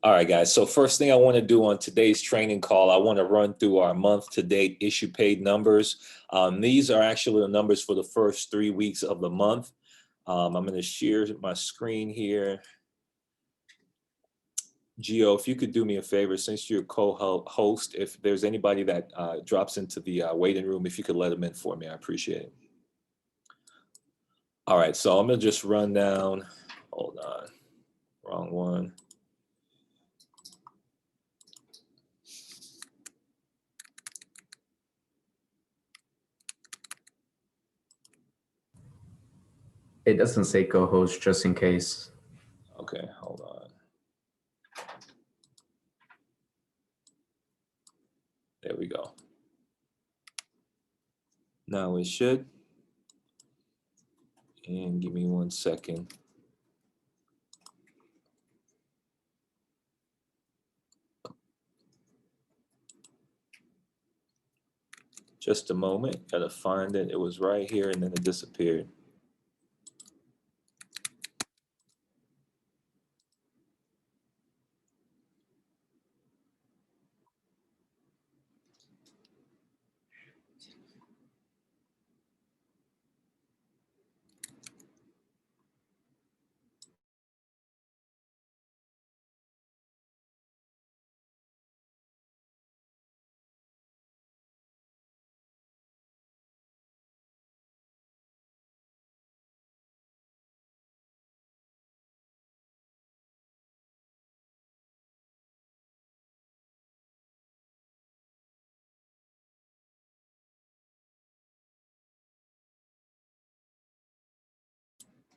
All right, guys. So first thing I want to do on today's training call, I want to run through our month-to-date issue paid numbers. These are actually the numbers for the first 3 weeks of the month. I'm going to share my screen here. Gio, if you could do me a favor, since you're co-host, if there's anybody that drops into the waiting room, if you could let them in for me, I appreciate it. All right, so I'm going to just run down. Hold on. Wrong one. It doesn't say co-host, just in case. Okay, hold on. There we go. Now it should. And give me 1 second. Just a moment. Gotta find it. It was right here and then it disappeared.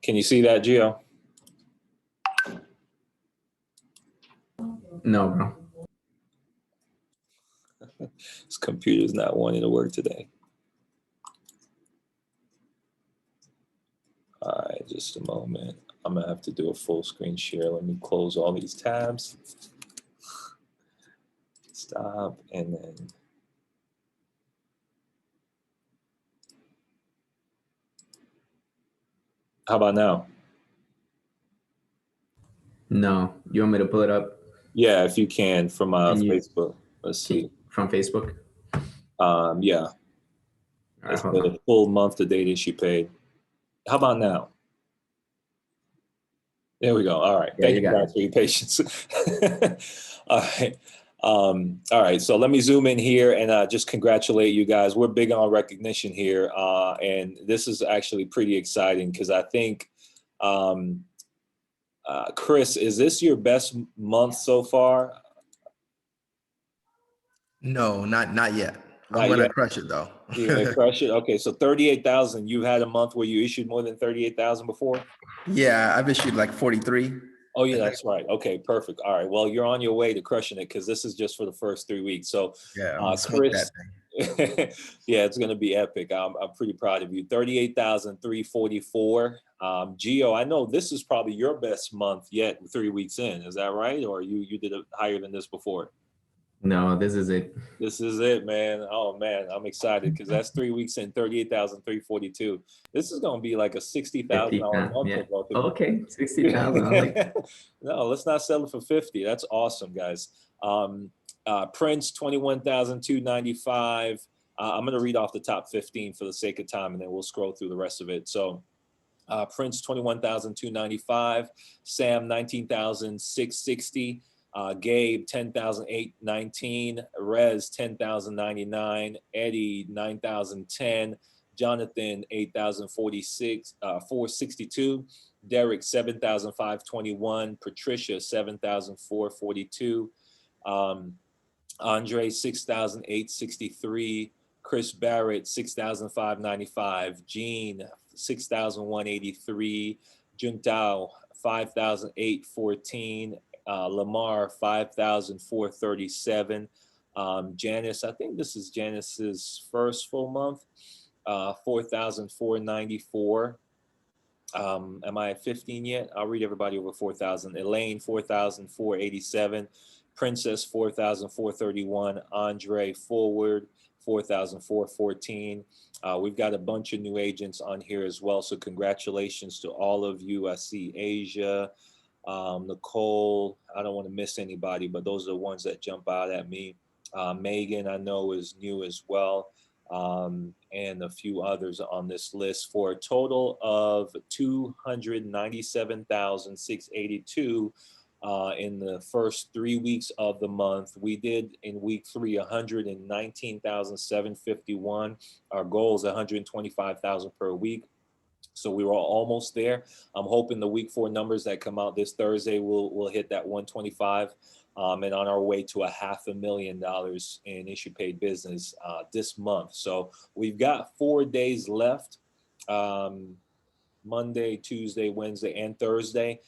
Can you see that, Gio? No, bro. This computer's not wanting to work today. All right, just a moment. I'm gonna have to do a full screen share. Let me close all these tabs. Stop, and then. How about now? No, you want me to pull it up? Yeah, if you can from Facebook. Let's see. From Facebook? Yeah. It's the full month to date issue paid. How about now? There we go. All right. Yeah, Thank you guys for your patience. All right. All right. So let me zoom in here and just congratulate you guys. We're big on recognition here. And this is actually pretty exciting because I think, Chris, is this your best month so far? No, not yet. I'm going to crush it though. You're going to crush it? Okay. So 38,000, you've had a month where you issued more than 38,000 before? Yeah, I've issued like 43. Oh yeah, that's right. Okay, perfect. All right. Well, you're on your way to crushing it because this is just for the first 3 weeks. So, yeah, Chris, yeah, it's going to be epic. I'm pretty proud of you. 38,344. Gio, I know this is probably your best month yet. 3 weeks in, is that right? Or you did it higher than this before? No, this is it. This is it, man. Oh man, I'm excited because that's 3 weeks in, 38,342. This is gonna be like a $60,000 month. Yeah. Okay, 60,000. No, let's not settle for 50. That's awesome, guys. Prince 21,295. I'm gonna read off the top 15 for the sake of time, and then we'll scroll through the rest of it. So. Prince 21,295. Sam 19,660. Gabe 10,819, Rez 10,099, Eddie 9,010, Jonathan 8,046, 462, Derek 7,521, Patricia 7,442, Andre 6,863, Chris Barrett 6,595, Gene 6,183, Juntao 5,814. Lamar 5,437. Janice, I think this is Janice's first full month. 4,494. Am I at 15 yet? I'll read everybody over 4,000. Elaine 4,487. Princess 4,431. Andre Forward 4,414. We've got a bunch of new agents on here as well. So congratulations to all of you. I see Asia. Nicole, I don't want to miss anybody, but those are the ones that jump out at me. Megan, I know, is new as well, and a few others on this list for a total of 297,682 in the first 3 weeks of the month. We did in week 3 119,751. Our goal is 125,000 per week. So we were almost there. I'm hoping the week 4 numbers that come out this Thursday will hit that 125, and on our way to $500,000 in issue paid business this month. So we've got 4 days left, Monday, Tuesday, Wednesday, and Thursday,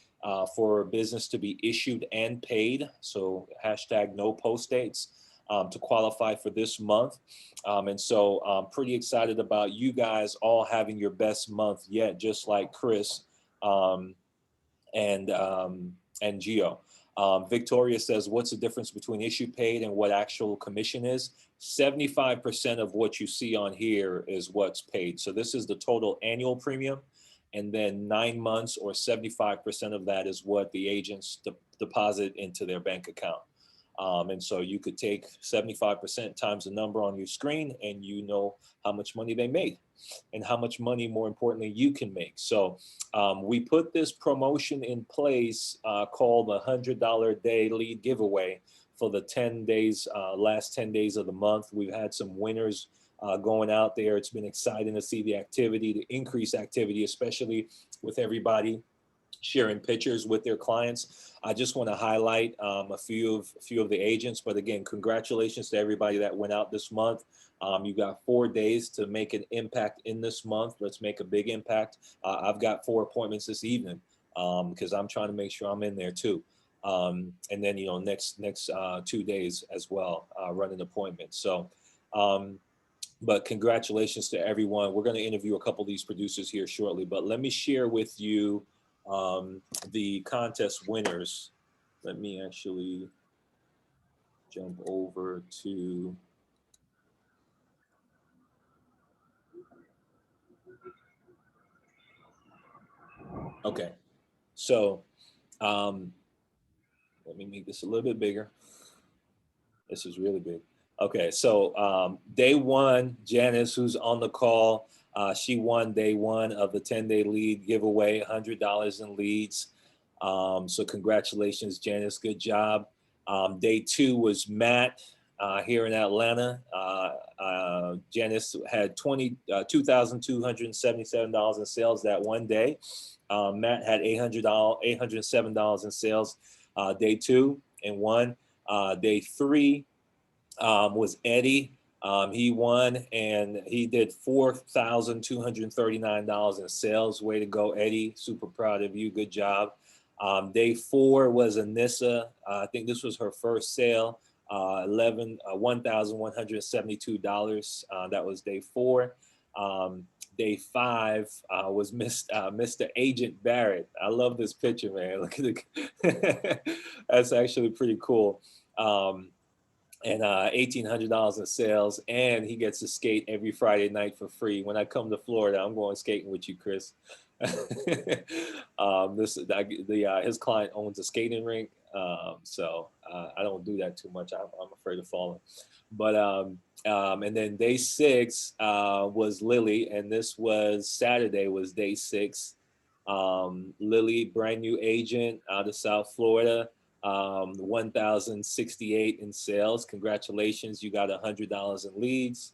for business to be issued and paid. So hashtag no post dates. To qualify for this month. And so I'm pretty excited about you guys all having your best month yet, just like Chris and Gio. Victoria says, what's the difference between issue paid and what actual commission is? 75% of what you see on here is what's paid. So this is the total annual premium. And then 9 months or 75% of that is what the agents deposit into their bank account. And so you could take 75% times the number on your screen, and you know how much money they made and how much money, more importantly, you can make. So we put this promotion in place called the $100 day lead giveaway for the 10 days, last 10 days of the month. We've had some winners going out there. It's been exciting to see the activity, the increased activity, especially with everybody sharing pictures with their clients. I just want to highlight a few of the agents, but again, congratulations to everybody that went out this month. You got 4 days to make an impact in this month. Let's make a big impact. I've got 4 appointments this evening because I'm trying to make sure I'm in there too. And then, you know, next 2 days as well, running appointments. So, but congratulations to everyone. We're going to interview a couple of these producers here shortly, but let me share with you the contest winners. Let me actually jump over to okay. So let me make this a little bit bigger. This is really big. Okay, so day 1, Janice, who's on the call, she won day 1 of the 10-day lead giveaway, $100 in leads. So congratulations, Janice, good job. Day 2 was Matt here in Atlanta. Janice had $2,277 in sales that one day. Matt had $807 in sales day 2 and won. Day 3 was Eddie. He won and he did $4,239 in sales. Way to go, Eddie. Super proud of you. Good job. Day 4 was Anissa. I think this was her first sale. $1,172. That was day 4. Day 5 was Mr. Agent Barrett. I love this picture, man. Look at it. That's actually pretty cool. And $1,800 in sales, and he gets to skate every Friday night for free. When I come to Florida, I'm going skating with you, Chris. His client owns a skating rink, so I don't do that too much. I'm afraid of falling. But and then day 6 was Lily, and this was Saturday was day 6. Lily, brand new agent out of South Florida. 1,068 in sales. Congratulations, you got $100 in leads.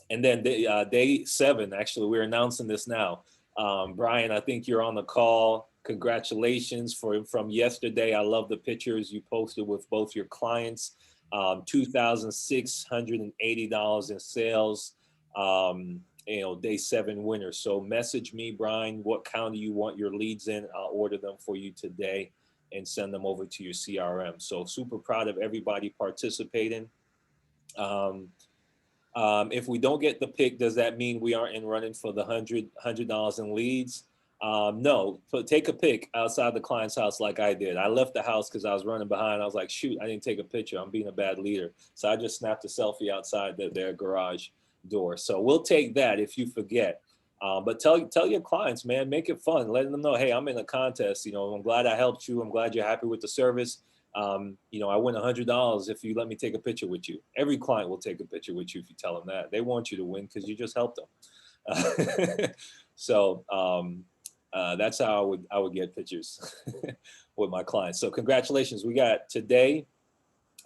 And then day 7, actually, we're announcing this now. Brian, I think you're on the call. Congratulations from yesterday. I love the pictures you posted with both your clients. $2,680 in sales. You know, day 7 winner. So message me, Brian, what county you want your leads in. I'll order them for you today and send them over to your CRM. So super proud of everybody participating. If we don't get the pick, does that mean we aren't in running for the $100 in leads? No, but take a pic outside the client's house like I did. I left the house because I was running behind. I was like, shoot, I didn't take a picture. I'm being a bad leader. So I just snapped a selfie outside their garage door. So we'll take that if you forget. But tell your clients, man, make it fun. Let them know, hey, I'm in a contest. You know, I'm glad I helped you. I'm glad you're happy with the service. You know, I win $100 if you let me take a picture with you. Every client will take a picture with you if you tell them that. They want you to win because you just helped them. So that's how I would get pictures with my clients. So congratulations. We got today.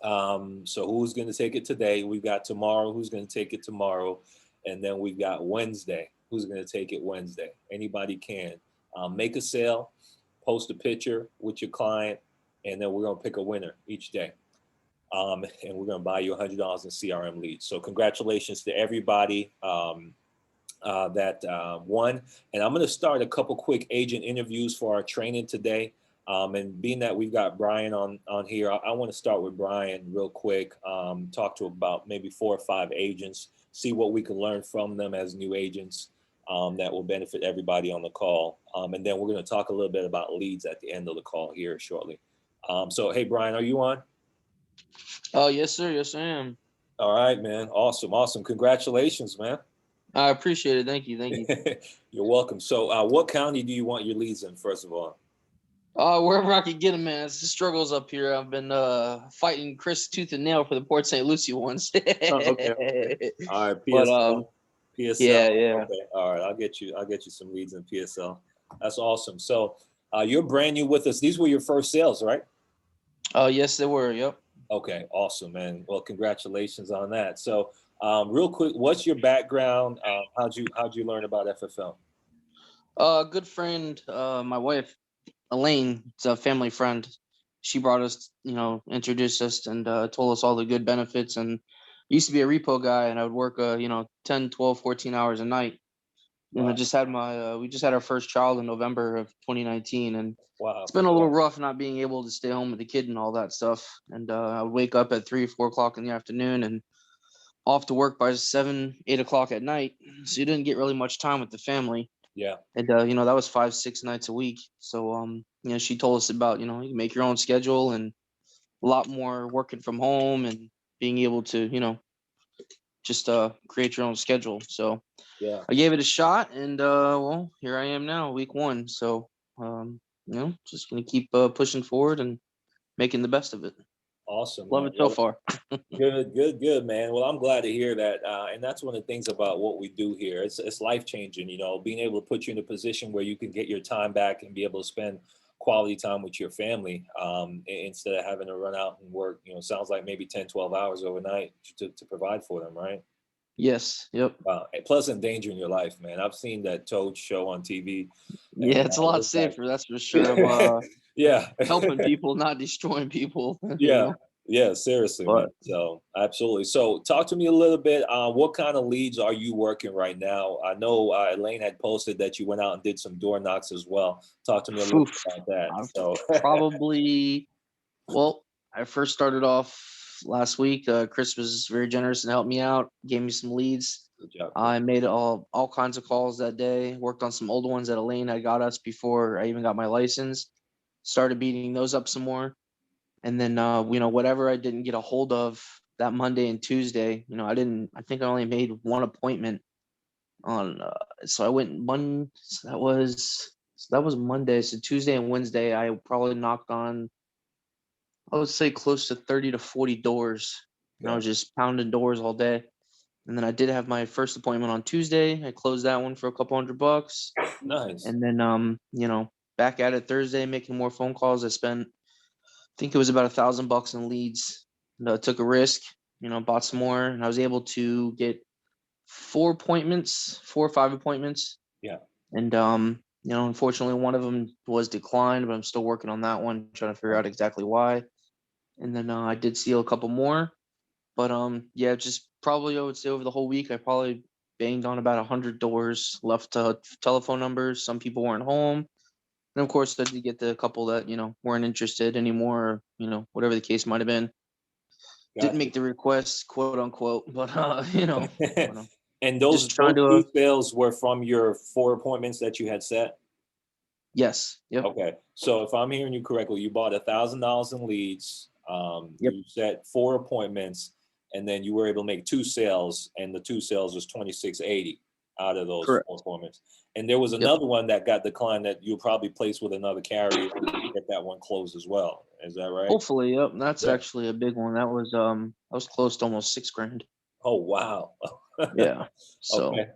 So who's going to take it today? We've got tomorrow. Who's going to take it tomorrow? And then we've got Wednesday. Who's going to take it Wednesday? Anybody can. Make a sale, post a picture with your client, and then we're going to pick a winner each day. And we're going to buy you $100 in CRM leads. So congratulations to everybody that won. And I'm going to start a couple quick agent interviews for our training today. And being that we've got Brian on here, I want to start with Brian real quick, talk to about maybe 4 or 5 agents, see what we can learn from them as new agents that will benefit everybody on the call. And then we're going to talk a little bit about leads at the end of the call here shortly. So, hey, Brian, are you on? Oh, yes, sir. Yes, I am. All right, man. Awesome. Awesome. Congratulations, man. I appreciate it. Thank you. Thank you. You're welcome. So what county do you want your leads in, first of all? Wherever I could get them, man. It's the struggles up here. I've been fighting Chris tooth and nail for the Port St. Lucie ones. Okay. All right, PSL. But, PSL. Yeah. Okay. All right. I'll get you some leads in PSL. That's awesome. So you're brand new with us. These were your first sales, right? Oh, yes, they were. Yep. Okay. Awesome, man. Well, congratulations on that. So real quick, what's your background? How'd you learn about FFL? A good friend, my wife, Elaine, it's a family friend. She brought us, introduced us and told us all the good benefits. And I used to be a repo guy, and I would work, 10, 12, 14 hours a night. And Wow. I just had we just had our first child in November of 2019. And Wow. it's been a little rough not being able to stay home with the kid and all that stuff. And I would wake up at 3 or 4 o'clock in the afternoon and off to work by 7, 8 o'clock at night. So you didn't get really much time with the family. Yeah. And, that was 5, 6 nights a week. So, she told us about, you can make your own schedule and a lot more working from home and being able to, just create your own schedule. So Yeah. I gave it a shot, and well, here I am now, week 1. So, just going to keep pushing forward and making the best of it. Awesome. Love Man. it so far. Good, man. Well, I'm glad to hear that. And that's one of the things about what we do here. It's life-changing, being able to put you in a position where you can get your time back and be able to spend quality time with your family instead of having to run out and work, sounds like maybe 10, 12 hours overnight to provide for them, right? Yes. Yep. Plus endangering your life, man. I've seen that Toad show on TV. Yeah, it's a lot safer, that's for sure. Yeah. Helping people, not destroying people. Yeah. Yeah, seriously, man. So absolutely. So talk to me a little bit. What kind of leads are you working right now? I know Elaine had posted that you went out and did some door knocks as well. Talk to me a little bit about that. So I first started off last week. Chris was very generous and helped me out, gave me some leads. Good job. I made all kinds of calls that day, worked on some old ones that Elaine had got us before I even got my license, started beating those up some more. And then, whatever I didn't get a hold of that Monday and Tuesday, I think I only made one appointment on, so I went that was Monday. So Tuesday and Wednesday, I probably knocked on, I would say close to 30 to 40 doors. And I was just pounding doors all day. And then I did have my first appointment on Tuesday. I closed that one for a couple $100. Nice. And then, back at it Thursday, making more phone calls. I spent, I think it was about $1,000 in leads. And, took a risk, bought some more, and I was able to get 4 or 5 appointments. Yeah. And, unfortunately, one of them was declined, but I'm still working on that one, trying to figure out exactly why. And then I did seal a couple more. But just probably I would say over the whole week, I probably banged on about 100 doors, left telephone numbers. Some people weren't home. And of course, I did get the couple that, weren't interested anymore, or, whatever the case might have been. Gotcha. Didn't make the request, quote unquote, but, And those two sales were from your 4 appointments that you had set? Yes. Yep. Okay. So if I'm hearing you correctly, you bought $1,000 in leads. Yep. You set 4 appointments, and then you were able to make 2 sales, and the 2 sales was $2,680. out of those Correct. 4 appointments. And there was another one that got declined that you'll probably place with another carrier and get that one closed as well. Is that right? Hopefully, yep. That's Yeah. actually a big one. That was close to almost $6,000. Oh, wow. Yeah. So Okay.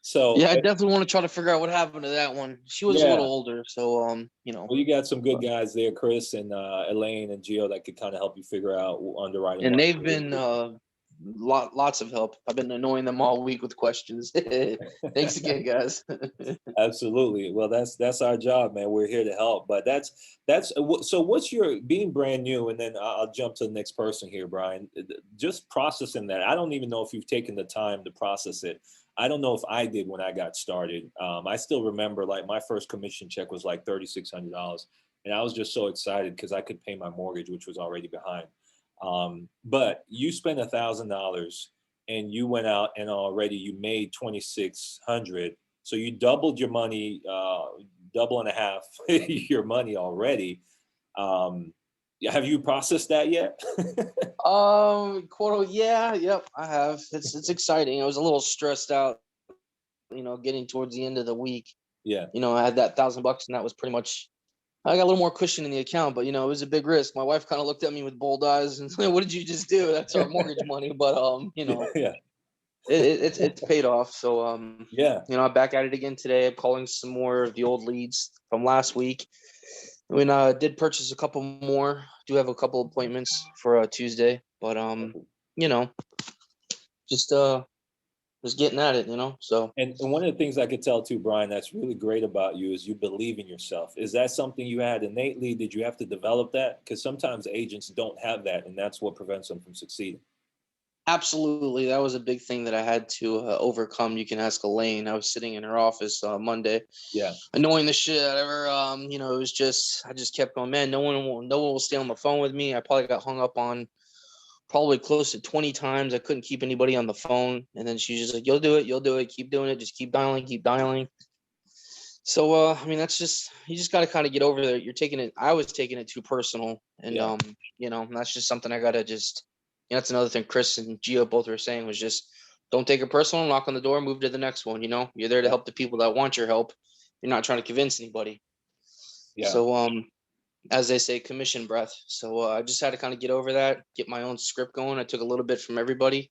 So yeah, I definitely want to try to figure out what happened to that one. She was a Yeah. little older, so well, you got some good guys there, Chris and Elaine and Gio, that could kind of help you figure out underwriting. and they've been lots of help. I've been annoying them all week with questions. Thanks again, guys. Absolutely. Well, that's our job, man. We're here to help. But so what's your being brand new, and then I'll jump to the next person here, Brian. Just processing that. I don't even know if you've taken the time to process it. I don't know if I did when I got started. I still remember like my first commission check was like $3,600, and I was just so excited because I could pay my mortgage, which was already behind. But you spent $1,000 and you went out and already you made 2,600. So you doubled your money, double and a half your money already. Have you processed that yet? Yeah, yep, I have. It's exciting. I was a little stressed out, getting towards the end of the week. Yeah. I had that $1,000 and that was pretty much, I got a little more cushion in the account, but it was a big risk. My wife kind of looked at me with bold eyes and said, "What did you just do? That's our mortgage money." But Yeah. it's paid off. So Yeah. I'm back at it again today. I'm calling some more of the old leads from last week. When did purchase a couple more. Do have a couple appointments for Tuesday, but just getting at it, so. And one of the things I could tell too, Brian, that's really great about you is you believe in yourself. Is that something you had innately? Did you have to develop that? Because sometimes agents don't have that, and that's what prevents them from succeeding. Absolutely. That was a big thing that I had to overcome. You can ask Elaine. I was sitting in her office Monday, Yeah. annoying the shit out of her. It was just, I just kept going, man, no one will stay on the phone with me. I probably got hung up on probably close to 20 times. I couldn't keep anybody on the phone. And then she's just like, you'll do it. Keep doing it. Just keep dialing. So, that's just, you just got to kind of get over there. I was taking it too personal. And, that's just something I got to just, that's another thing Chris and Gio both were saying was just don't take it personal, knock on the door, move to the next one. You're there to help the people that want your help. You're not trying to convince anybody. Yeah. So, as they say, commission breath. So I just had to kind of get over that, get my own script going. I took a little bit from everybody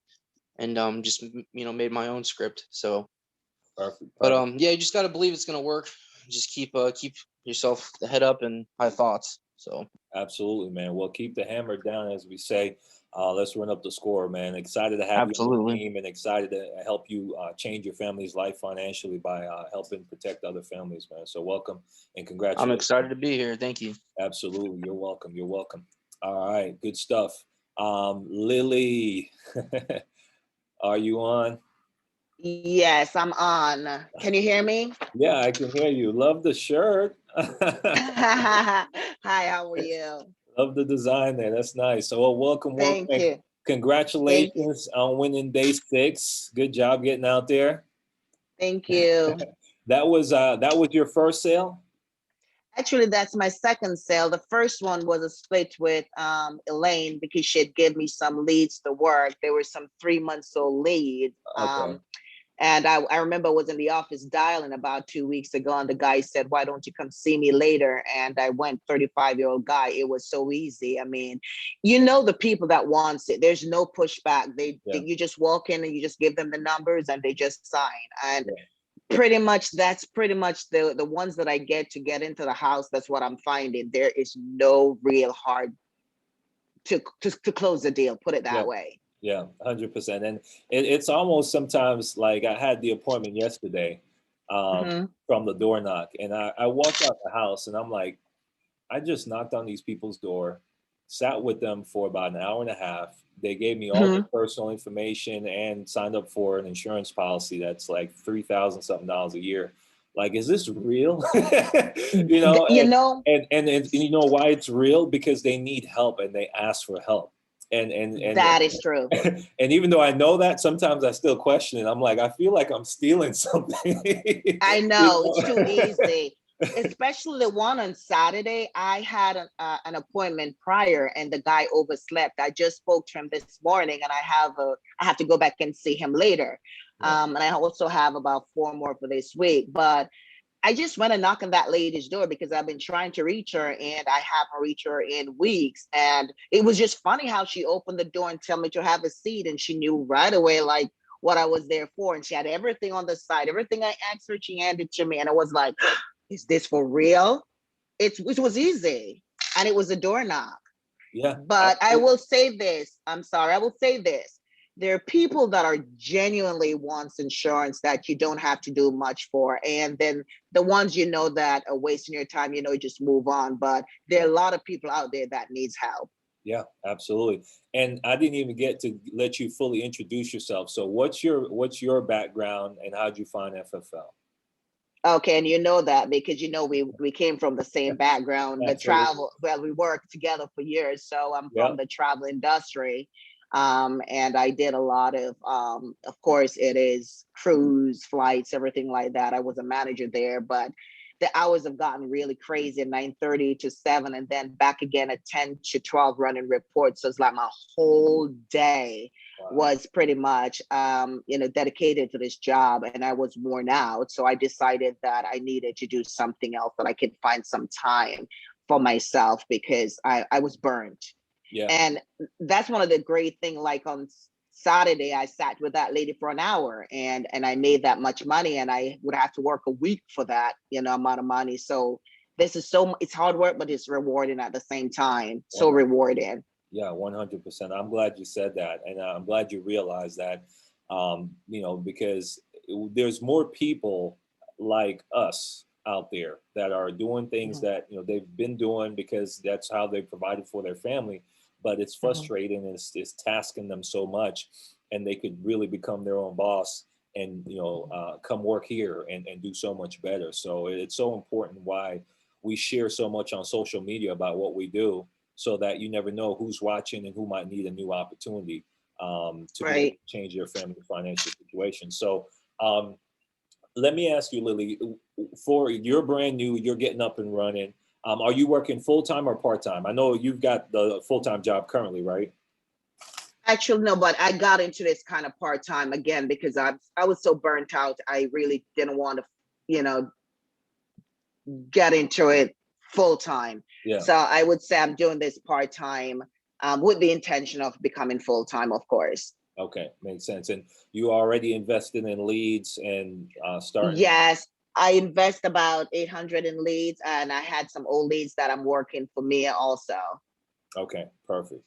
and just, made my own script. So, Perfect. but yeah, you just got to believe it's going to work. Just keep yourself the head up and high thoughts. So. Absolutely, man. Well, keep the hammer down, as we say. Let's run up the score, man. Excited to have you on the team and excited to help you change your family's life financially by helping protect other families, man. So welcome and congratulations. I'm excited to be here. Thank you. Absolutely. You're welcome. You're welcome. All right. Good stuff. Lily, are you on? Yes, I'm on. Can you hear me? Yeah, I can hear you. Love the shirt. Hi, how are you? Love the design there. That's nice. So, welcome. Thank you. Congratulations on winning day 6. Good job getting out there. Thank you. That was your first sale? Actually, that's my second sale. The first one was a split with Elaine because she had given me some leads to work. There were some 3-month-old leads. Okay. And I remember I was in the office dialing about 2 weeks ago, and the guy said, "Why don't you come see me later?" And I went, 35-year-old guy. It was so easy. I mean, the people that wants it. There's no pushback. You just walk in and you just give them the numbers and they just sign. And pretty much that's the ones that I get into the house. That's what I'm finding. There is no real hard to close the deal. Put it that way. Yeah, 100%. And it's almost sometimes like I had the appointment yesterday from the door knock, and I walked out the house and I'm like, I just knocked on these people's door, sat with them for about an hour and a half. They gave me all their personal information and signed up for an insurance policy that's like $3,000 something a year. Like, is this real? And you know why it's real? Because they need help and they ask for help. And that is true. And even though I know that, sometimes I still question it. I'm like, I feel like I'm stealing something. I know. It's too easy. especially the one on Saturday. I had an appointment prior, and the guy overslept. I just spoke to him this morning, and I have to go back and see him later. Yeah. And I also have about 4 more for this week. But I just went and knocked on that lady's door because I've been trying to reach her, and I haven't reached her in weeks. And it was just funny how she opened the door and told me to have a seat, and she knew right away like what I was there for, and she had everything on the side. Everything I asked her, she handed to me, and I was like, is this for real? It was easy, and it was a door knock. Yeah. But I will say this. I'm sorry. I will say this. There are people that are genuinely wants insurance that you don't have to do much for. And then the ones you know that are wasting your time, you know, you just move on. But there are a lot of people out there that needs help. Yeah, absolutely. And I didn't even get to let you fully introduce yourself. So what's your background and how'd you find FFL? Okay, and you know that because you know we came from the same background, the Absolutely. travel. Well, we worked together for years, so I'm Yeah. from the travel industry, and I did a lot of course, it is cruise flights, everything like that. I was a manager there, but the hours have gotten really crazy at 9:30 to 7, and then back again at 10 to 12 running reports. So it's like my whole day Wow. was pretty much dedicated to this job, and I was worn out. So I decided that I needed to do something else, that I could find some time for myself because I was burnt. Yeah. And that's one of the great things. Like on Saturday, I sat with that lady for an hour, and I made that much money, and I would have to work a week for that amount of money. So this is it's hard work, but it's rewarding at the same time. So rewarding. Yeah, 100%. I'm glad you said that. And I'm glad you realized that, because there's more people like us out there that are doing things that, they've been doing because that's how they provided for their family. But it's frustrating and it's tasking them so much, and they could really become their own boss and, come work here and do so much better. So it's so important why we share so much on social media about what we do, so that you never know who's watching and who might need a new opportunity to be able to change their family financial situation. So let me ask you, Lily, for you're brand new, you're getting up and running. Are you working full-time or part-time? I know you've got the full-time job currently, right? Actually, no, but I got into this kind of part-time again because I was so burnt out. I really didn't want to, get into it full-time. Yeah. So I would say I'm doing this part-time with the intention of becoming full-time, of course. Okay, makes sense. And you already invested in leads and starting? Yes, I invest about 800 in leads, and I had some old leads that I'm working for me also. Okay, perfect.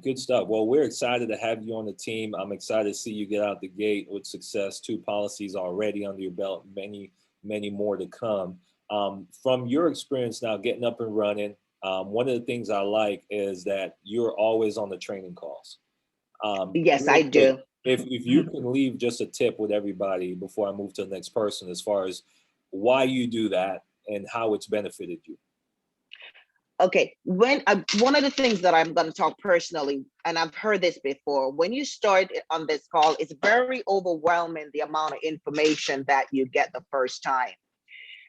Good stuff. Well, we're excited to have you on the team. I'm excited to see you get out the gate with success. 2 policies already under your belt, many more to come. From your experience now getting up and running, one of the things I like is that you're always on the training calls. Yes, I do. If you can leave just a tip with everybody before I move to the next person, as far as why you do that and how it's benefited you. Okay, when one of the things that I'm going to talk personally, and I've heard this before, when you start on this call, it's very overwhelming, the amount of information that you get the first time.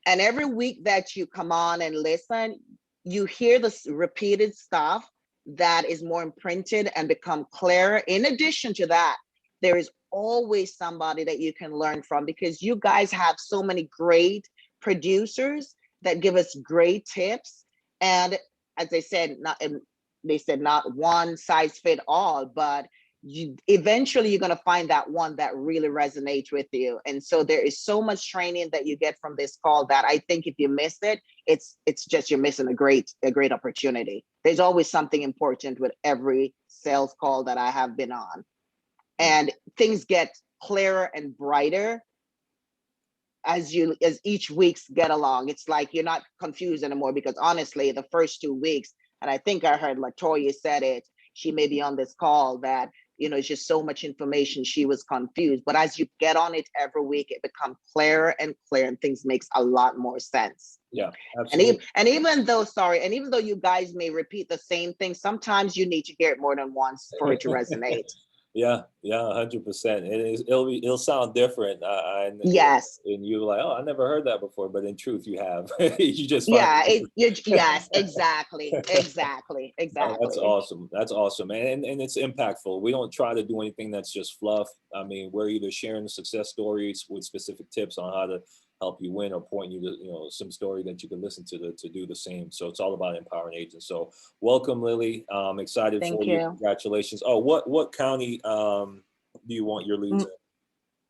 And every week that you come on and listen, you hear this repeated stuff that is more imprinted and become clearer. In addition to that, there is always somebody that you can learn from, because you guys have so many great producers that give us great tips. And as they said, not one size fit all, but eventually you're going to find that one that really resonates with you. And so there is so much training that you get from this call that I think if you miss it, it's just you're missing a great opportunity. There's always something important with every sales call that I have been on, and things get clearer and brighter as each weeks get along. It's like you're not confused anymore, because honestly, the first 2 weeks, and I think I heard Latoya said it, she may be on this call, that it's just so much information, she was confused. But as you get on it every week, it becomes clearer and clearer, and things makes a lot more sense. Yeah, absolutely. And even though you guys may repeat the same thing, sometimes you need to hear it more than once for it to resonate. Yeah, yeah, 100%. It'll sound different. Yes. And you're like, oh, I never heard that before, but in truth, you have. You just find Yeah, it. yes, exactly, exactly, Oh, that's exactly. awesome. That's awesome, man. And it's impactful. We don't try to do anything that's just fluff. I mean, we're either sharing success stories with specific tips on how to help you win, or point you to, some story that you can listen to do the same. So it's all about empowering agents. So welcome, Lily. Excited Thank for you. you. Congratulations. Oh, what county do you want your leads in?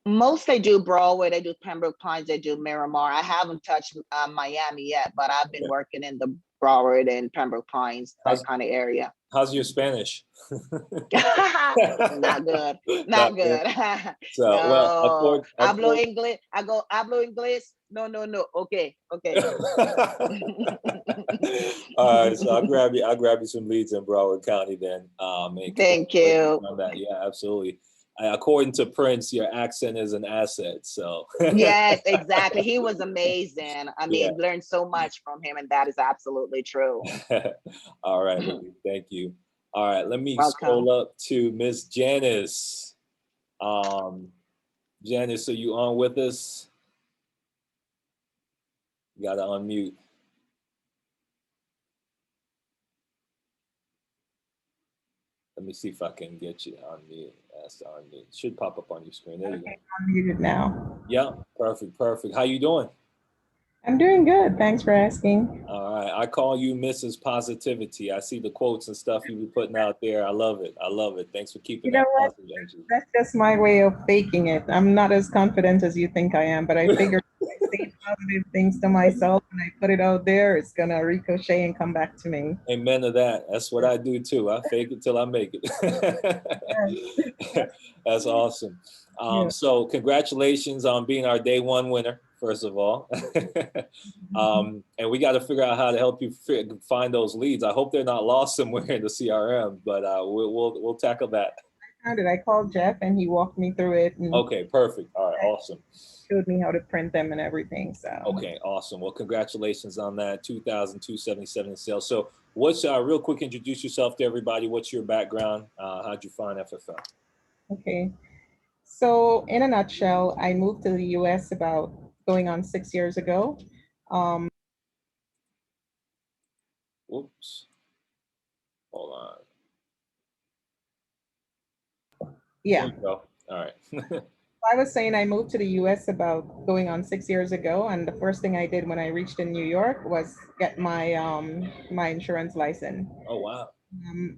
Most they do Broadway, they do Pembroke Pines, they do Miramar. I haven't touched Miami yet, but I've been Okay. working in the Broward and Pembroke Pines, that kind of area. How's your Spanish? Not good. Not Not good. good. So, well, No. Hablo English. I go, hablo English. No, no, no. Okay. Okay. All right, so I'll grab you some leads in Broward County then. Thank you. On that. Yeah, absolutely. According to Prince, your accent is an asset. So Yes, exactly. He was amazing. I Yeah. mean, learned so much from him, and that is absolutely true. All right, Lily, thank you. All right, let me Welcome. scroll up to Miss Janice. Janice, are you on with us? You gotta unmute. Let me see if I can get you on mute. That's on mute. Should pop up on your screen. There you go. I'm muted now. Yeah, perfect, perfect. How you doing? I'm doing good. Thanks for asking. All right, I call you Mrs. Positivity. I see the quotes and stuff you be putting out there. I love it. I love it. Thanks for keeping You know that what? positive energy. That's just my way of faking it. I'm not as confident as you think I am, but I figure if I say positive things to myself and I put it out there, it's gonna ricochet and come back to me. Amen to that. That's what I do too. I fake it till I make it. That's awesome. Yeah. So congratulations on being our day one winner, first of all. And we got to figure out how to help you find those leads. I hope they're not lost somewhere in the CRM, but we'll tackle that. How did I call Jeff and he walked me through it and Okay, perfect. All right, awesome. showed me how to print them and everything. So Okay, awesome. Well, congratulations on that. 2,277 in sales. So what's real quick, introduce yourself to everybody. What's your background? How'd you find FFL? okay. So in a nutshell, I moved to the US about going on 6 years ago. Whoops. Hold on. Yeah. There you go. All right. I was saying I moved to the US about going on 6 years ago, and the first thing I did when I reached in New York was get my my insurance license. Oh, wow.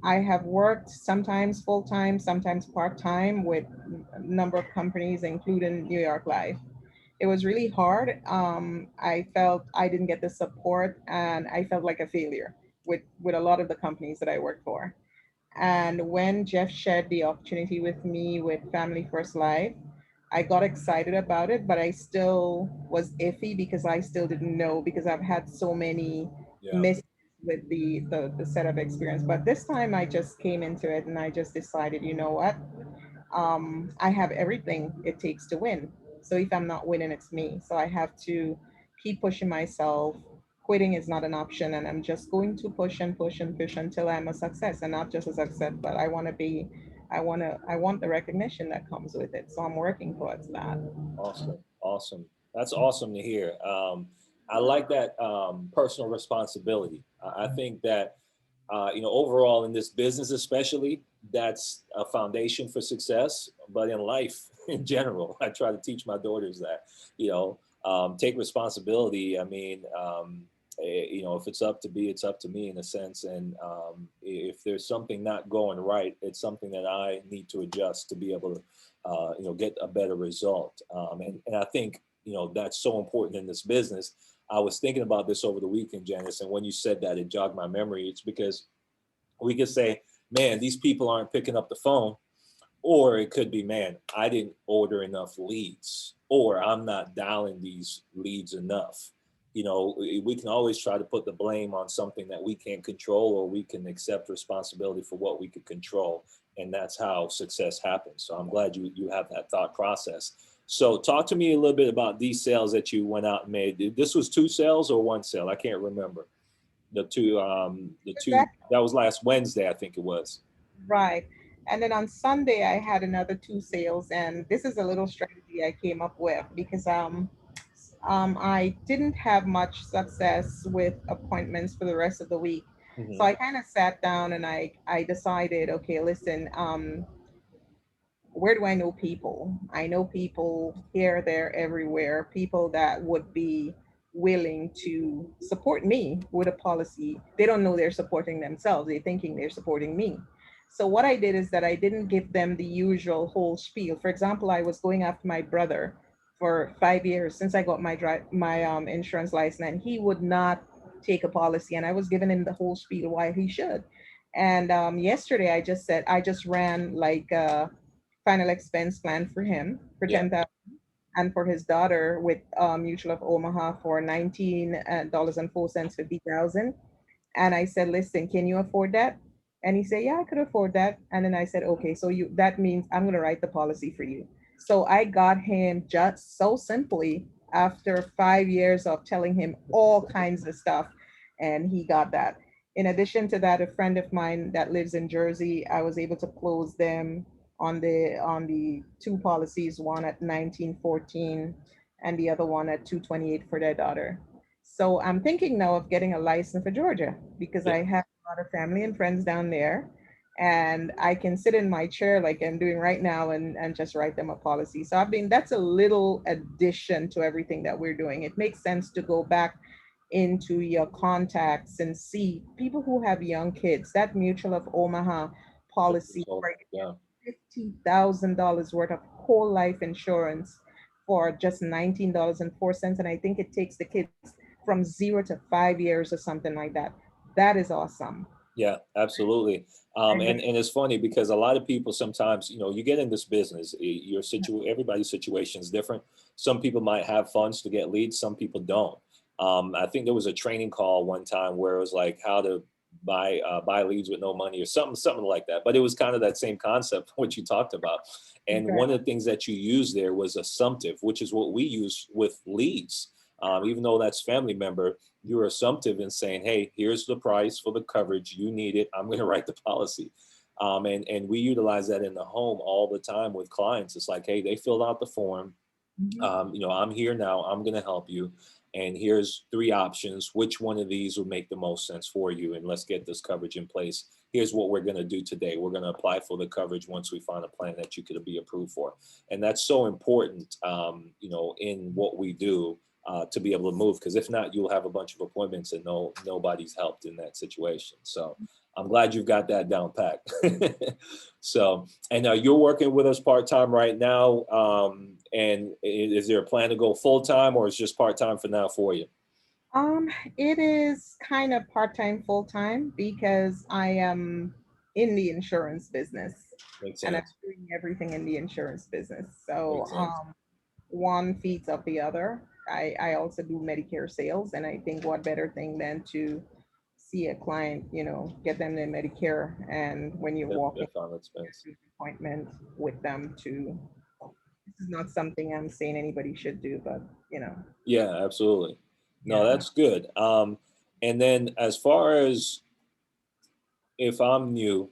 I have worked sometimes full-time, sometimes part-time with a number of companies, including New York Life. It was really hard. I felt I didn't get the support, and I felt like a failure with a lot of the companies that I worked for. And when Jeff shared the opportunity with me with Family First Life, I got excited about it, but I still was iffy because I still didn't know, because I've had so many misses with the setup experience. But this time I just came into it and I just decided, you know what? I have everything it takes to win. So if I'm not winning, it's me. So I have to keep pushing myself. Quitting is not an option, and I'm just going to push and push and push until I'm a success, and not just a success, but I want the recognition that comes with it. So I'm working towards that. Awesome. Awesome. That's awesome to hear. I like that personal responsibility. I think that, overall in this business, especially, that's a foundation for success, but in life in general, I try to teach my daughters that, take responsibility. I mean, if it's up to be, it's up to me in a sense. And if there's something not going right, it's something that I need to adjust to be able to, get a better result. And I think, that's so important in this business. I was thinking about this over the weekend, Janice, and when you said that, it jogged my memory. It's because we could say, man, these people aren't picking up the phone. Or it could be, man, I didn't order enough leads, or I'm not dialing these leads enough. We can always try to put the blame on something that we can't control, or we can accept responsibility for what we could control. And that's how success happens. So I'm glad you have that thought process. So talk to me a little bit about these sales that you went out and made. This was 2 sales or 1 sale? I can't remember. The two, that was last Wednesday, I think it was. Right. And then on Sunday, I had another 2 sales, and this is a little strategy I came up with because I didn't have much success with appointments for the rest of the week. So Mhm. I kind of sat down and I decided, okay, listen, where do I know people? I know people here, there, everywhere, people that would be willing to support me with a policy. They don't know they're supporting themselves, they're thinking they're supporting me. So what I did is that I didn't give them the usual whole spiel. For example, I was going after my brother for 5 years since I got my insurance license, and he would not take a policy, and I was giving him the whole spiel why he should. And yesterday, I just ran like final expense plan for him for Yeah. 10,000, and for his daughter with Mutual of Omaha for $19.04, 50,000. And I said, listen, can you afford that? And he said, yeah, I could afford that. And then I said, okay, so that means I'm going to write the policy for you. So I got him just so simply after 5 years of telling him all kinds of stuff, and he got that. In addition to that, a friend of mine that lives in Jersey, I was able to close them on the two policies, one at 1914 and the other one at 228 for their daughter. So I'm thinking now of getting a license for Georgia because Yeah. I have a lot of family and friends down there, and I can sit in my chair like I'm doing right now and just write them a policy. So that's a little addition to everything that we're doing. It makes sense to go back into your contacts and see people who have young kids. That Mutual of Omaha policy, right? Yeah. $50,000 worth of whole life insurance for just $19.04. And I think it takes the kids from 0 to 5 years or something like that. That is awesome. Yeah, absolutely. And And it's funny because a lot of people sometimes, you get in this business, everybody's situation is different. Some people might have funds to get leads, some people don't. I think there was a training call one time where it was like how to buy leads with no money or something like that. But it was kind of that same concept what you talked about. And okay. one of the things that you used there was assumptive, which is what we use with leads. Even though that's family member, you're assumptive in saying, hey, here's the price for the coverage. You need it. I'm going to write the policy. And we utilize that in the home all the time with clients. It's like, hey, they filled out the form. I'm here now. I'm going to help you. And here's 3 options. Which one of these will make the most sense for you? And let's get this coverage in place. Here's what we're going to do today. We're going to apply for the coverage once we find a plan that you could be approved for. And that's so important, in what we do. To be able to move, because if not, you'll have a bunch of appointments and nobody's helped in that situation. So I'm glad you've got that down pat. So, and you're working with us part-time right now. And is there a plan to go full-time, or is just part-time for now for you? It is kind of part-time, full-time because I am in the insurance business Makes and I'm sense. doing everything in the insurance business. So Makes sense. one feeds off the other. I also do Medicare sales, and I think what better thing than to see a client, get them their Medicare, and when you're walking Their final expense. to the appointment with them to, this is not something I'm saying anybody should do, but Yeah, absolutely. No, yeah. that's good. And then as far as if I'm new,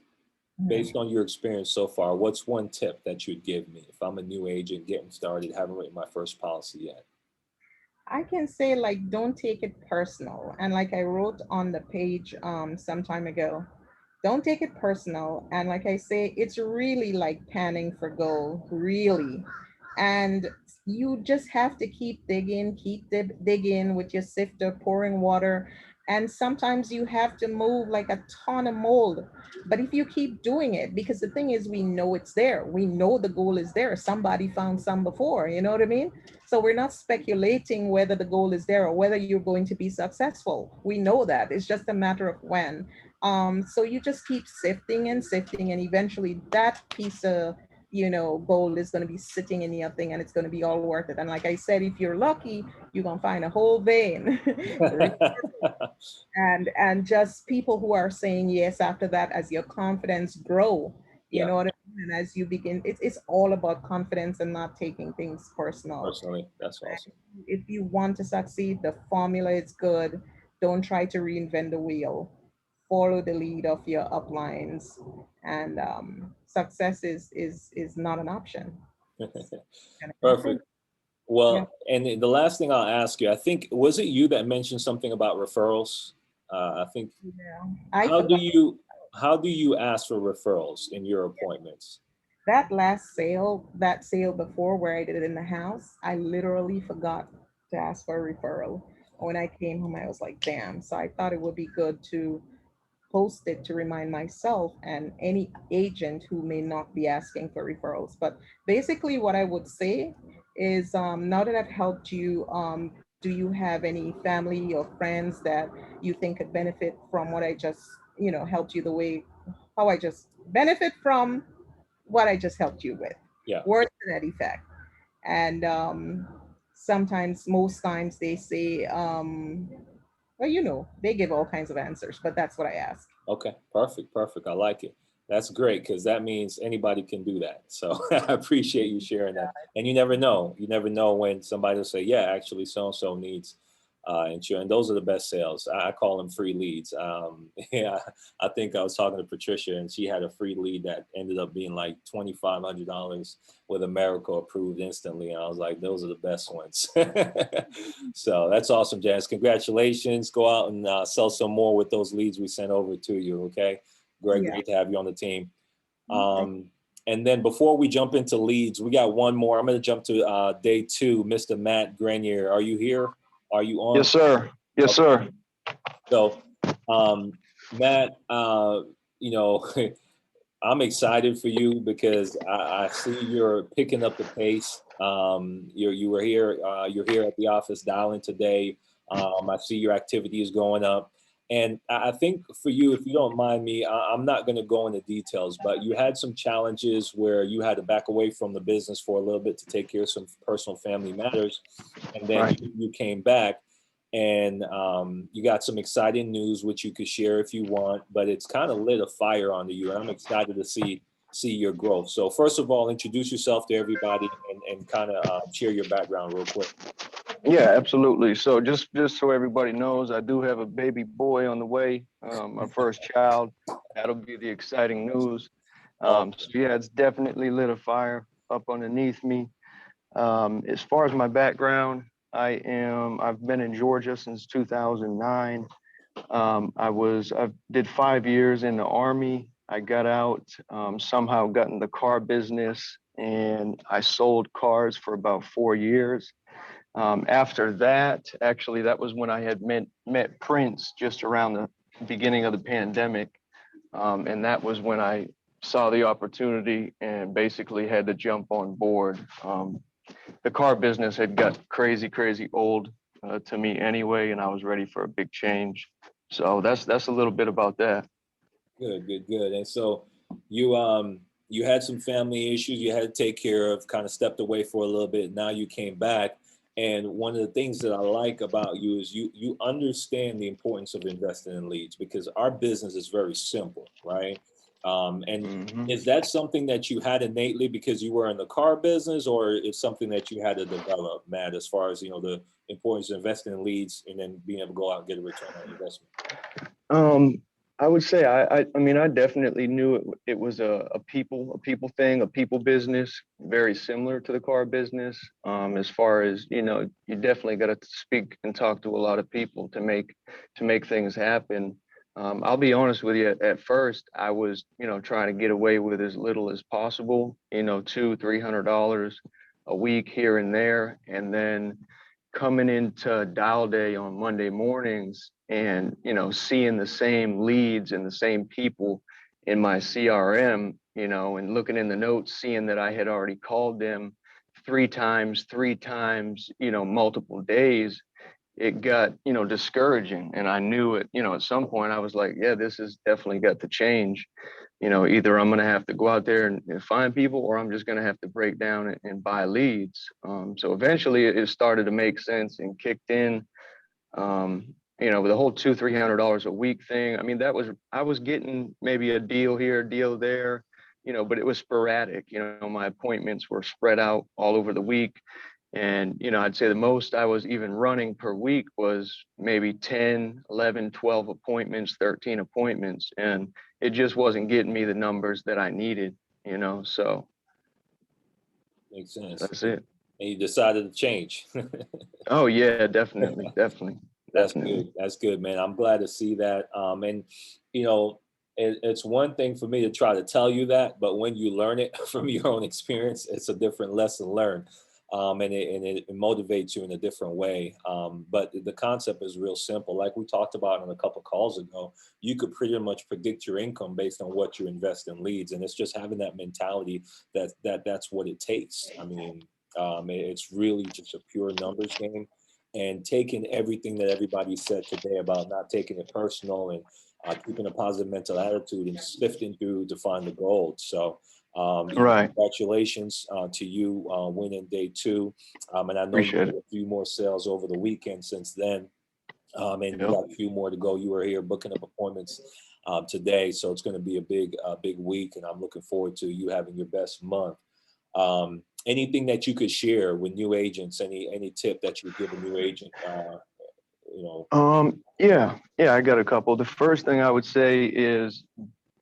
Mhm. based on your experience so far, what's one tip that you'd give me if I'm a new agent getting started, haven't written my first policy yet? I can say like don't take it personal. And like I wrote on the page some time ago, don't take it personal. And like I say, it's really like panning for gold, really. And you just have to keep digging, digging with your sifter, pouring water. And sometimes you have to move like a ton of mold. But if you keep doing it, because the thing is, we know it's there. We know the goal is there. Somebody found some before, you know what I mean? So we're not speculating whether the goal is there or whether you're going to be successful. We know that. It's just a matter of when. So you just keep sifting and sifting, and eventually that piece of gold is going to be sitting in your thing, and it's going to be all worth it. And like I said, if you're lucky, you're going to find a whole vein. And just people who are saying yes after that as your confidence grow, you Yeah, know what I mean? And as you begin, it's all about confidence and not taking things personal. personally, that's awesome. If you want to succeed, the formula is good. Don't try to reinvent the wheel. Follow the lead of your uplines and success is not an option. Perfect. Well, Yeah. and the last thing I'll ask you, I think, was it you that mentioned something about referrals? I think, Yeah. I how forgot do you ask for referrals in your appointments? that last sale, that sale before where I did it in the house, I literally forgot to ask for a referral. When I came home, I was like, damn. So I thought it would be good to post it to remind myself and any agent who may not be asking for referrals. But basically, what I would say is now that I've helped you, do you have any family or friends that you think could benefit from what I just, helped you the way how I just benefit from what I just helped you with? Yeah. Words to that effect. And sometimes, most times, they say, well, they give all kinds of answers, but that's what I ask. Okay, perfect, perfect. I like it. That's great because that means anybody can do that. So I appreciate you sharing that. And you never know. You never know when somebody will say, yeah, actually so-and-so needs insurance. And those are the best sales. I call them free leads. Yeah, I think I was talking to Patricia and she had a free lead that ended up being like $2,500 with America approved instantly. And I was like, those are the best ones. So that's awesome, Janice. Congratulations. Go out and sell some more with those leads we sent over to you. Okay. Great, Yeah. great to have you on the team. And then before we jump into leads, we got one more. I'm going to jump to day 2. Mr. Matt Grenier, are you here? Are you on? Yes, sir. Yes, sir. So, Matt, I'm excited for you because I see you're picking up the pace. You were here. You're here at the office dialing today. I see your activity is going up. And I think for you, if you don't mind me, I'm not going to go into details, but you had some challenges where you had to back away from the business for a little bit to take care of some personal family matters. And then Right. you came back and you got some exciting news, which you could share if you want, but it's kind of lit a fire under you. And I'm excited to see your growth. So first of all, introduce yourself to everybody and kind of share your background real quick. Yeah, absolutely. So just so everybody knows, I do have a baby boy on the way, my first child. That'll be the exciting news. So yeah, it's definitely lit a fire up underneath me. As far as my background, I've been in Georgia since 2009. I did 5 years in the Army. I got out, somehow got in the car business, and I sold cars for about 4 years. After that, actually, that was when I had met Prince just around the beginning of the pandemic. And that was when I saw the opportunity and basically had to jump on board. The car business had got crazy old to me anyway, and I was ready for a big change. So that's a little bit about that. Good. And so you had some family issues you had to take care of, kind of stepped away for a little bit. Now you came back. And one of the things that I like about you is you understand the importance of investing in leads because our business is very simple, right? And is that something that you had innately because you were in the car business, or is something that you had to develop, Matt, as far as, the importance of investing in leads and then being able to go out and get a return on investment? I would say I mean I definitely knew it was a people thing, a people business, very similar to the car business. As far as you definitely got to speak and talk to a lot of people to make things happen. I'll be honest with you. At first, I was trying to get away with as little as possible. $200-300 a week here and there, and then coming into dial day on Monday mornings and seeing the same leads and the same people in my CRM, and looking in the notes, seeing that I had already called them three times, multiple days, it got discouraging. And I knew it, at some point I was like, yeah, this has definitely got to change. Either I'm going to have to go out there and find people, or I'm just going to have to break down and buy leads. So eventually it started to make sense and kicked in. With the whole $200-300 a week thing. I mean, I was getting maybe a deal here, a deal there, but it was sporadic. My appointments were spread out all over the week. And, I'd say the most I was even running per week was maybe 10, 11, 12 appointments, 13 appointments. And it just wasn't getting me the numbers that I needed. you know, so Makes sense. that's it. And you decided to change. Oh yeah, definitely, definitely. That's Definitely. good. That's good, man. I'm glad to see that. And you know, it's one thing for me to try to tell you that, but when you learn it from your own experience, it's a different lesson learned. And it motivates you in a different way. But the concept is real simple. Like we talked about on a couple calls ago, you could pretty much predict your income based on what you invest in leads, and it's just having that mentality that's what it takes. I mean, it's really just a pure numbers game, and taking everything that everybody said today about not taking it personal and keeping a positive mental attitude and sifting through to find the gold. So. Right. Congratulations to you winning day 2. And I know you Appreciate did a few more sales over the weekend since then. And you Yep. got a few more to go. You were here booking up appointments today. So it's going to be a big week. And I'm looking forward to you having your best month. Anything that you could share with new agents, any tip that you would give a new agent, you know? Yeah, I got a couple. The first thing I would say is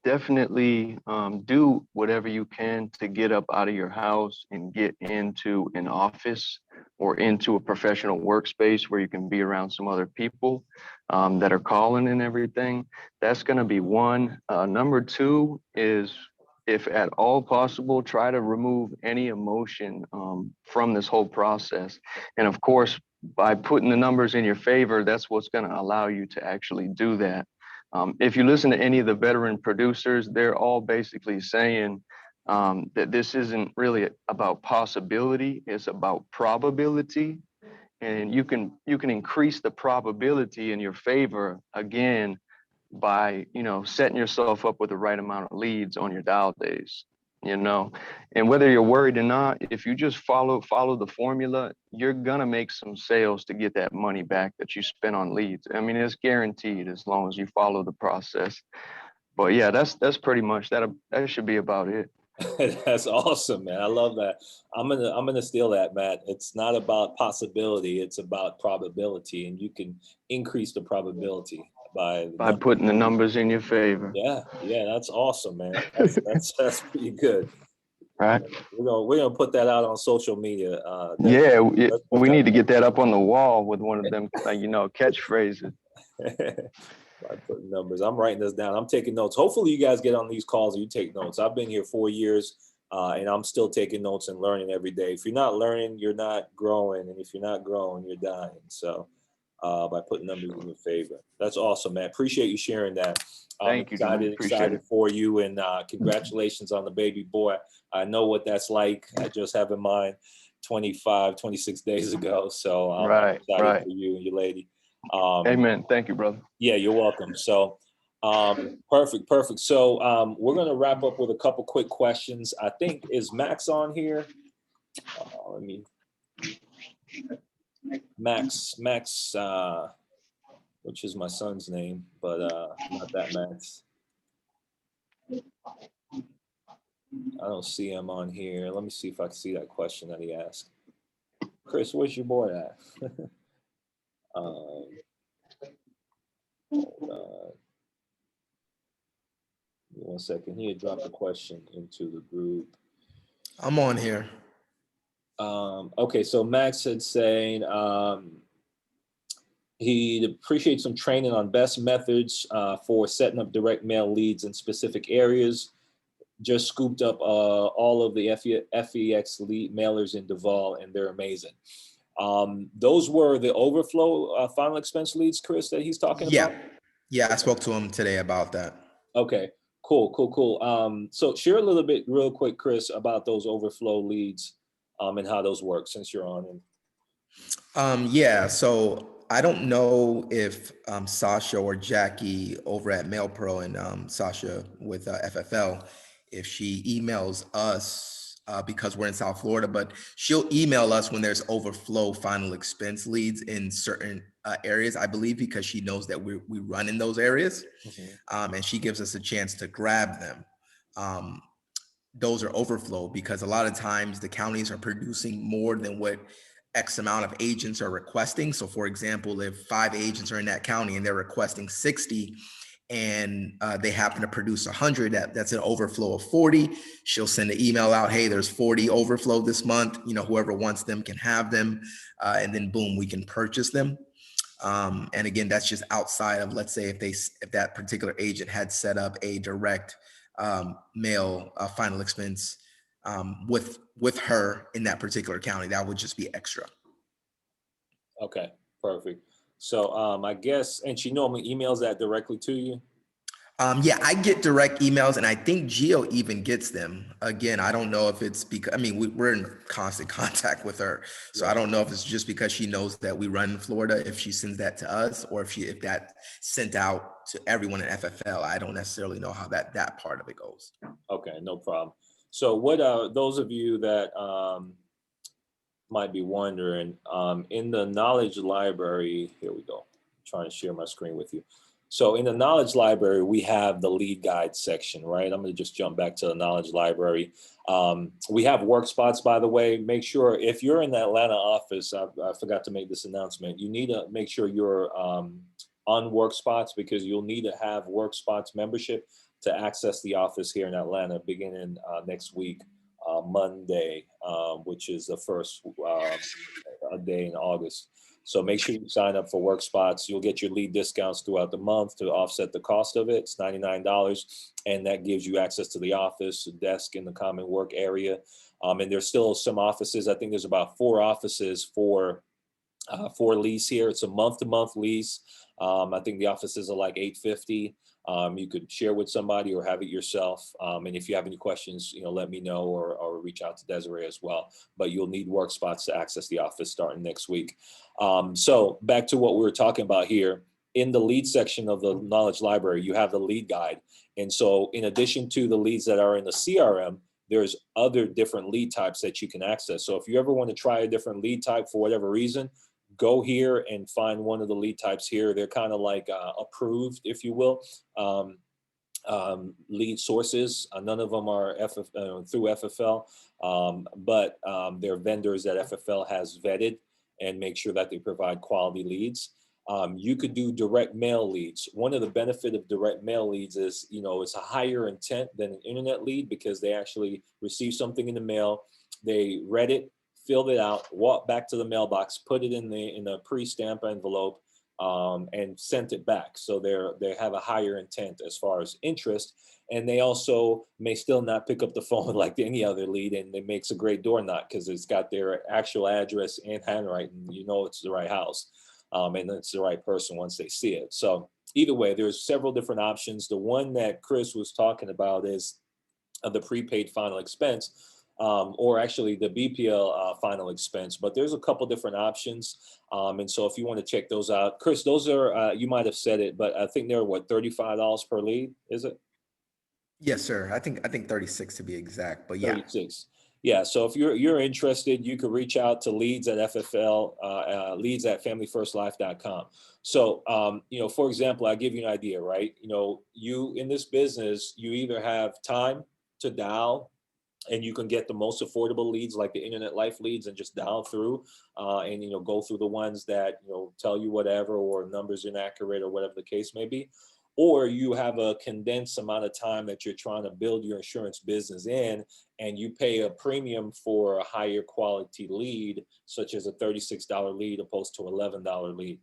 definitely do whatever you can to get up out of your house and get into an office or into a professional workspace where you can be around some other people that are calling and everything. That's going to be one. Number 2 is, if at all possible, try to remove any emotion from this whole process. And of course, by putting the numbers in your favor, that's what's going to allow you to actually do that. If you listen to any of the veteran producers, they're all basically saying that this isn't really about possibility, it's about probability. And you can increase the probability in your favor again by, you know, setting yourself up with the right amount of leads on your dial days, you know. And whether you're worried or not, if you just follow the formula, you're gonna make some sales to get that money back that you spent on leads. I mean, it's guaranteed as long as you follow the process. But yeah, that's pretty much that should be about it. That's awesome, man. I love that. I'm gonna steal that, Matt. It's not about possibility, it's about probability, and you can increase the probability by Putting the numbers in your favor. Yeah, that's awesome, man. That's pretty good. Right. We're gonna put that out on social media. Yeah, we need to that get that up on the wall with one of them, you know, catchphrases. by putting numbers. I'm writing this down. I'm taking notes. Hopefully you guys get on these calls and you take notes. I've been here 4 years and I'm still taking notes and learning every day. If you're not learning, you're not growing. And if you're not growing, you're dying. So by putting numbers in your favor. That's awesome, man. Appreciate you sharing that. I'm Thank you, John. excited for you, and congratulations on the baby boy. I know what that's like. I just have in mind 26 days ago. So I'm excited for you and your lady. Amen. Thank you, brother. Yeah, you're welcome. So perfect. So we're going to wrap up with a couple quick questions. I think, is Max on here? Let me Max, which is my son's name, but not that Max. I don't see him on here. Let me see if I can see that question that he asked. Chris, where's your boy at? Hold on. 1 second. He had dropped a question into the group. I'm on here. Okay, so Max had saying he'd appreciate some training on best methods for setting up direct mail leads in specific areas. Just scooped up all of the FEX lead mailers in Duval, and they're amazing. Those were the overflow final expense leads, Chris, that he's talking about? Yeah, I spoke to him today about that. Okay, cool. So share a little bit real quick, Chris, about those overflow leads and how those work, since you're on them. Yeah, so I don't know if Sasha or Jackie over at Mail Pro and Sasha with FFL, if she emails us because we're in South Florida, but she'll email us when there's overflow final expense leads in certain areas, I believe, because she knows that we run in those areas. Mm-hmm. And she gives us a chance to grab them. Those are overflow because a lot of times the counties are producing more than what X amount of agents are requesting. So for example, if 5 agents are in that county and they're requesting 60, and they happen to produce 100, that's an overflow of 40. She'll send an email out, hey, there's 40 overflow this month. You know, whoever wants them can have them. And then boom, we can purchase them. And again, that's just outside of, let's say if that particular agent had set up a direct mail final expense with her in that particular county, that would just be extra. Okay, perfect. So I guess, and she normally emails that directly to you? Yeah, I get direct emails, and I think Gio even gets them. Again, I don't know if it's because, I mean, we're in constant contact with her. So I don't know if it's just because she knows that we run in Florida, if she sends that to us, or if that sent out to everyone at FFL. I don't necessarily know how that part of it goes. Okay, no problem. So what those of you that might be wondering, in the knowledge library, here we go. I'm trying to share my screen with you. So in the knowledge library, we have the lead guide section, right? I'm going to just jump back to the knowledge library. We have work spots, by the way. Make sure if you're in the Atlanta office, I forgot to make this announcement. You need to make sure you're on work spots, because you'll need to have work spots membership to access the office here in Atlanta beginning next week, Monday, which is the first day in August. So make sure you sign up for work spots. You'll get your lead discounts throughout the month to offset the cost of it. It's $99, and that gives you access to the office, a desk in the common work area. And there's still some offices. I think there's about 4 offices for lease here. It's a month-to-month lease. I think the offices are like $850. You could share with somebody or have it yourself. And if you have any questions, let me know, or reach out to Desiree as well. But you'll need work spots to access the office starting next week. So back to what we were talking about here. In the lead section of the knowledge library, you have the lead guide. And so in addition to the leads that are in the CRM, there's other different lead types that you can access. So if you ever want to try a different lead type for whatever reason, go here and find one of the lead types here. They're kind of like approved, if you will, lead sources. None of them are through FFL, but they're vendors that FFL has vetted and make sure that they provide quality leads. You could do direct mail leads. One of the benefits of direct mail leads is, it's a higher intent than an internet lead, because they actually receive something in the mail, they read it, filled it out, walked back to the mailbox, put it in a pre-stamp envelope, and sent it back. So they have a higher intent as far as interest, and they also may still not pick up the phone like any other lead, and it makes a great door knock because it's got their actual address and handwriting. It's the right house, and it's the right person once they see it. So either way, there's several different options. The one that Chris was talking about is the prepaid final expense. Or actually the BPL final expense, but there's a couple different options. And so if you want to check those out, Chris, those are, you might have said it, but I think they're what, $35 per lead, is it? Yes, sir. I think 36 to be exact, but yeah. 36. Yeah, so if you're interested, you could reach out to leads at FFL, leads at familyfirstlife.com. So, for example, I'll give you an idea, right? You in this business, you either have time to dial, and you can get the most affordable leads like the internet life leads and just dial through and go through the ones that tell you whatever, or numbers inaccurate, or whatever the case may be. Or you have a condensed amount of time that you're trying to build your insurance business in, and you pay a premium for a higher quality lead, such as a $36 lead opposed to $11 lead.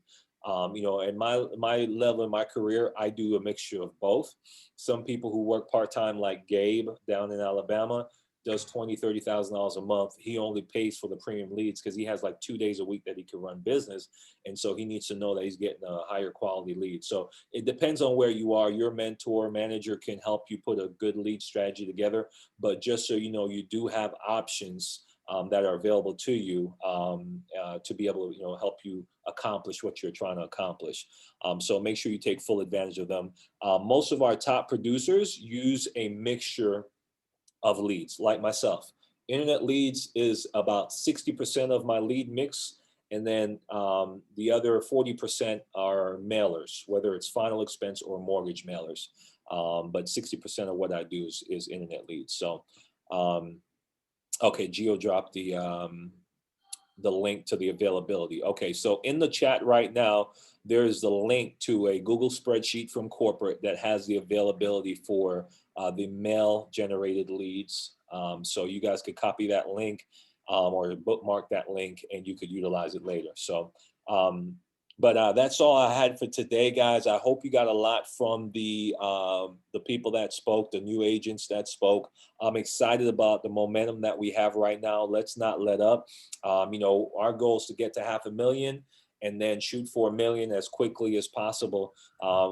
In my level in my career, I do a mixture of both. Some people who work part-time, like Gabe down in Alabama, does $20,000, $30,000 a month. He only pays for the premium leads because he has like 2 days a week that he can run business. And so he needs to know that he's getting a higher quality lead. So it depends on where you are. Your mentor, manager can help you put a good lead strategy together. But just so you know, you do have options that are available to you to be able to help you accomplish what you're trying to accomplish. So make sure you take full advantage of them. Most of our top producers use a mixture of leads, like myself. Internet leads is about 60% of my lead mix, and then the other 40% are mailers, whether it's final expense or mortgage mailers. But 60% of what I do is internet leads. So okay, Gio dropped the link to the availability. Okay, so in the chat right now, there is the link to a Google spreadsheet from corporate that has the availability for the mail generated leads. So you guys could copy that link or bookmark that link, and you could utilize it later. So, but that's all I had for today, guys. I hope you got a lot from the people that spoke, the new agents that spoke. I'm excited about the momentum that we have right now. Let's not let up. You know, our goal is to get to 500,000 and then shoot for 1 million as quickly as possible,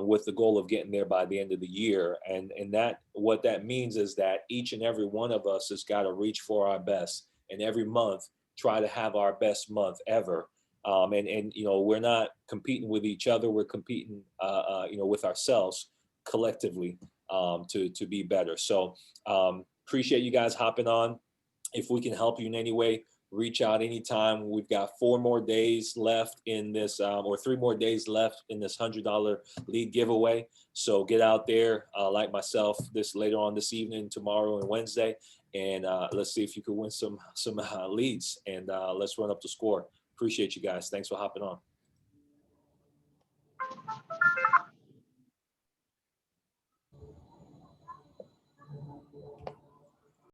with the goal of getting there by the end of the year. And that, what that means is that each and every one of us has got to reach for our best, and every month try to have our best month ever. And you know, we're not competing with each other. We're competing, you know, with ourselves collectively, to be better. So appreciate you guys hopping on. If we can help you in any way, reach out anytime. We've got 4 more days left in this, or 3 more days left in this $100 lead giveaway. So get out there, like myself, this later on this evening, tomorrow and Wednesday, and let's see if you can win some leads, and let's run up the score. Appreciate you guys. Thanks for hopping on.